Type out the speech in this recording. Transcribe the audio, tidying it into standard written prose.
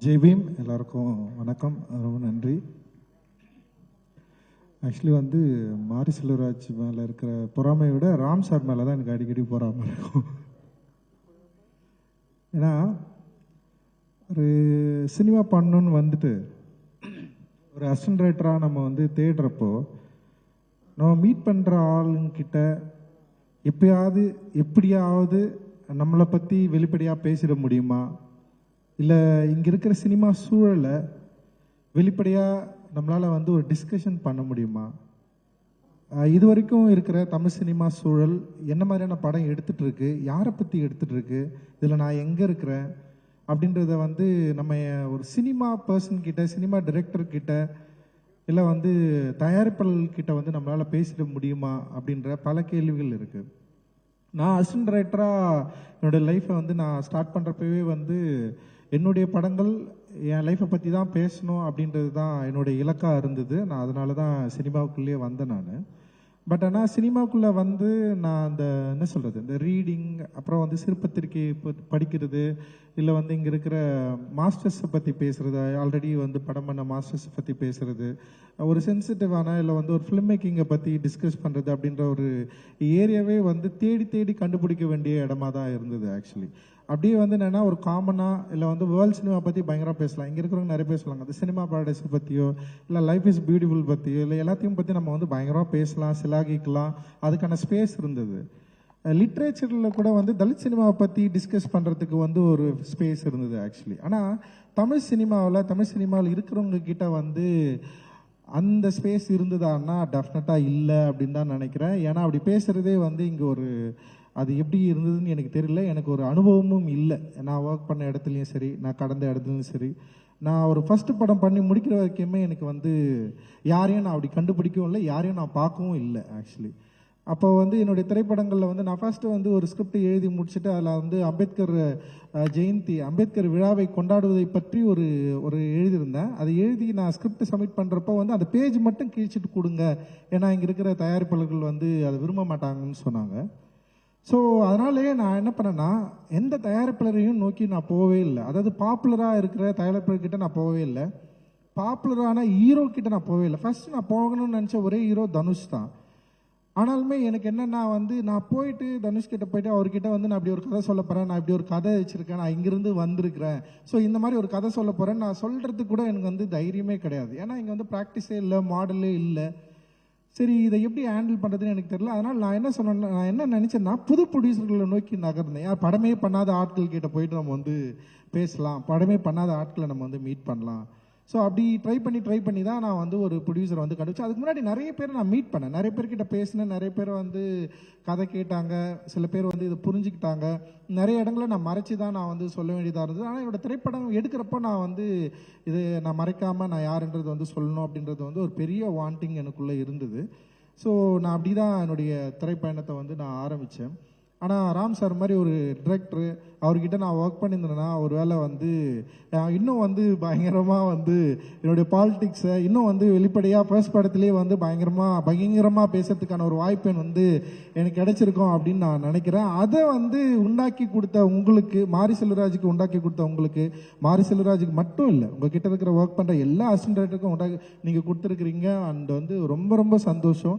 ஜெய் பீம். எல்லாருக்கும் வணக்கம், ரொம்ப நன்றி. ஆக்சுவலி வந்து மாரி செல்வராஜ் மேலே இருக்கிற பொறாமையை விட ராம் சார் மேலே தான் எனக்கு அடிக்கடி பொறாமை இருக்கும். ஏன்னா ஒரு சினிமா பண்ணணுன்னு வந்துட்டு ஒரு அசிஸ்டன்ட் ரைட்டராக நம்ம வந்து தேடுறப்போ நம்ம மீட் பண்ணுற ஆளுங்கிட்ட எப்படியாவது நம்மளை பற்றி வெளிப்படையாக பேசிட முடியுமா, இல்லை இங்கே இருக்கிற சினிமா சூழலை வெளிப்படையாக நம்மளால் வந்து ஒரு டிஸ்கஷன் பண்ண முடியுமா, இது வரைக்கும் இருக்கிற தமிழ் சினிமா சூழல் என்ன மாதிரியான படம் எடுத்துகிட்டு இருக்கு, யாரை பற்றி எடுத்துகிட்டு இருக்கு, இதில் நான் எங்கே இருக்கிறேன் அப்படின்றத வந்து நம்ம ஒரு சினிமா பர்சன் கிட்ட, சினிமா டைரக்டர் கிட்ட, இல்லை வந்து தயாரிப்பாளர்கிட்ட வந்து நம்மளால் பேசிட முடியுமா அப்படின்ற பல கேள்விகள் இருக்குது. நான் அசிஸ்டன்ட் ரைட்டராக என்னுடைய லைஃப்பை வந்து நான் ஸ்டார்ட் பண்ணுறப்பவே வந்து என்னுடைய படங்கள் என் லைஃப்பை பற்றி தான் பேசணும் அப்படின்றது தான் என்னுடைய இலக்காக இருந்தது. நான் அதனால தான் சினிமாவுக்குள்ளேயே வந்தேன் நான். பட் ஆனால் சினிமாவுக்குள்ளே வந்து நான் அந்த என்ன சொல்கிறது, இந்த ரீடிங், அப்புறம் வந்து சிறுபத்திரிக்கை படிக்கிறது, இல்லை வந்து இங்கே இருக்கிற மாஸ்டர்ஸை பற்றி பேசுகிறது, ஆல்ரெடி வந்து படம் பண்ண மாஸ்டர்ஸை பற்றி பேசுகிறது, ஒரு சென்சிட்டிவான இல்லை வந்து ஒரு ஃபிலிம் மேக்கிங்கை பற்றி டிஸ்கஸ் பண்ணுறது அப்படின்ற ஒரு ஏரியாவே வந்து தேடி தேடி கண்டுபிடிக்க வேண்டிய இடமா தான் இருந்தது ஆக்சுவலி. அப்படியே வந்து என்னென்னா ஒரு காமனாக இல்லை வந்து வேர்ல்ட் சினிமா பற்றி பயங்கரமாக பேசலாம். இங்கே இருக்கிறவங்க நிறைய பேசுவாங்க, அந்த சினிமா பாரடைஸை பற்றியோ இல்லை லைஃப் இஸ் பியூட்டிஃபுல் பற்றியோ இல்லை எல்லாத்தையும் பற்றி நம்ம வந்து பயங்கரமாக பேசலாம், சிலாகிக்கலாம், அதுக்கான ஸ்பேஸ் இருந்தது. லிட்ரேச்சரில் கூட வந்து தலித் சினிமாவை பற்றி டிஸ்கஸ் பண்ணுறதுக்கு வந்து ஒரு ஸ்பேஸ் இருந்தது ஆக்சுவலி. ஆனால் தமிழ் சினிமாவில் இருக்கிறவங்க கிட்ட வந்து அந்த ஸ்பேஸ் இருந்ததான்னா டெஃபினட்டாக இல்லை அப்படின்னு தான் நினைக்கிறேன். ஏன்னா அப்படி பேசுகிறதே வந்து இங்கே ஒரு அது எப்படி இருந்ததுன்னு எனக்கு தெரியல, எனக்கு ஒரு அனுபவமும் இல்லை. நான் ஒர்க் பண்ண இடத்துலையும் சரி, நான் கடந்த இடத்துலையும் சரி, நான் ஒரு ஃபஸ்ட்டு படம் பண்ணி முடிக்கிற வரைக்குமே எனக்கு வந்து யாரையும் நான் அப்படி கண்டுபிடிக்கவும் இல்லை, யாரையும் நான் பார்க்கவும் இல்லை ஆக்சுவலி. அப்போ வந்து என்னுடைய திரைப்படங்களில் வந்து நான் ஃபஸ்ட்டு வந்து ஒரு ஸ்கிரிப்ட் எழுதி முடிச்சுட்டு அதில் வந்து அம்பேத்கர் ஜெயந்தி, அம்பேத்கர் விழாவை கொண்டாடுவதை பற்றி ஒரு ஒரு எழுதியிருந்தேன். அதை எழுதி நான் ஸ்கிரிப்ட் சப்மிட் பண்ணுறப்போ வந்து அந்த பேஜ் மட்டும் கிழிச்சிட்டு கொடுங்க, ஏன்னா இங்கே இருக்கிற தயாரிப்பாளர்கள் வந்து அதை விரும்ப மாட்டாங்கன்னு சொன்னாங்க. ஸோ அதனாலேயே நான் என்ன பண்ணேன்னா எந்த தயாரிப்பாளரையும் நோக்கி நான் போகவே இல்லை. அதாவது பாப்புலராக இருக்கிற தயாரிப்பாளர்கிட்ட நான் போகவே இல்லை, பாப்புலரான ஹீரோ கிட்ட நான் போகவே இல்லை. ஃபஸ்ட்டு நான் போகணும்னு நினச்ச ஒரே ஹீரோ தனுஷ் தான். ஆனாலுமே எனக்கு என்னென்னா வந்து நான் போயிட்டு தனுஷ்கிட்ட போயிட்டு அவர்கிட்ட வந்து நான் இப்படி ஒரு கதை சொல்ல போகிறேன், நான் இப்படி ஒரு கதை வச்சுருக்கேன், நான் இங்கேருந்து வந்திருக்கிறேன், ஸோ இந்த மாதிரி ஒரு கதை சொல்ல போகிறேன் நான் சொல்கிறதுக்கு கூட எனக்கு வந்து தைரியமே கிடையாது. ஏன்னா இங்கே வந்து ப்ராக்டிஸே இல்லை, மாடலே இல்லை. சரி, இதை எப்படி ஹேண்டில் பண்ணுறதுன்னு எனக்கு தெரியல. அதனால் நான் என்ன சொன்னேன்னா, நான் என்ன நினச்சேன்னா புது ப்ரொடியூசர்களை நோக்கி நகர்ந்தேன். யார் படமே பண்ணாத ஆட்கள் கிட்ட போயிட்டு நம்ம வந்து பேசலாம், படமே பண்ணாத ஆட்களை நம்ம வந்து மீட் பண்ணலாம். ஸோ அப்படி ட்ரை பண்ணி தான் நான் வந்து ஒரு ப்ரொடியூசரை வந்து கண்டுபிடிச்சேன். அதுக்கு முன்னாடி நிறைய பேர் நான் மீட் பண்ணேன், நிறைய பேர்கிட்ட பேசினேன், நிறைய பேர் வந்து கதை கேட்டாங்க, சில பேர் வந்து இதை புரிஞ்சுக்கிட்டாங்க. நிறைய இடங்களில் நான் மறைச்சி தான் நான் வந்து சொல்ல வேண்டியதாக இருந்தது. ஆனால் என்னோடய திரைப்படம் எடுக்கிறப்போ நான் வந்து இது நான் மறைக்காமல் நான் யாருன்றது வந்து சொல்லணும் அப்படின்றது வந்து ஒரு பெரிய வாண்டிங் எனக்குள்ளே இருந்தது. ஸோ நான் அப்படி தான் என்னுடைய திரைப்பயணத்தை வந்து நான் ஆரம்பித்தேன். ஆனால் ராம் சார் மாதிரி ஒரு டிரெக்டரு அவர்கிட்ட நான் ஒர்க் பண்ணியிருந்தேன்னா ஒரு வேளை வந்து இன்னும் வந்து பயங்கரமாக வந்து என்னுடைய பாலிடிக்ஸை இன்னும் வந்து வெளிப்படையாக ஃபர்ஸ்ட் படத்துலேயே வந்து பயங்கரமாக பேசுறதுக்கான ஒரு வாய்ப்பு வந்து எனக்கு கிடைச்சிருக்கோம் அப்படின்னு நான் நினைக்கிறேன். அதை வந்து உண்டாக்கி கொடுத்த உங்களுக்கு, மாரி செல்வராஜுக்கு உண்டாக்கி கொடுத்த உங்களுக்கு, மாரி செல்வராஜுக்கு மட்டும் இல்லை, உங்ககிட்ட இருக்கிற ஒர்க் பண்ணுற எல்லா அசிஸ்டன்ட் டைரக்டருக்கும் நீங்கள் கொடுத்துருக்குறீங்க. அண்ட் வந்து ரொம்ப ரொம்ப சந்தோஷம்.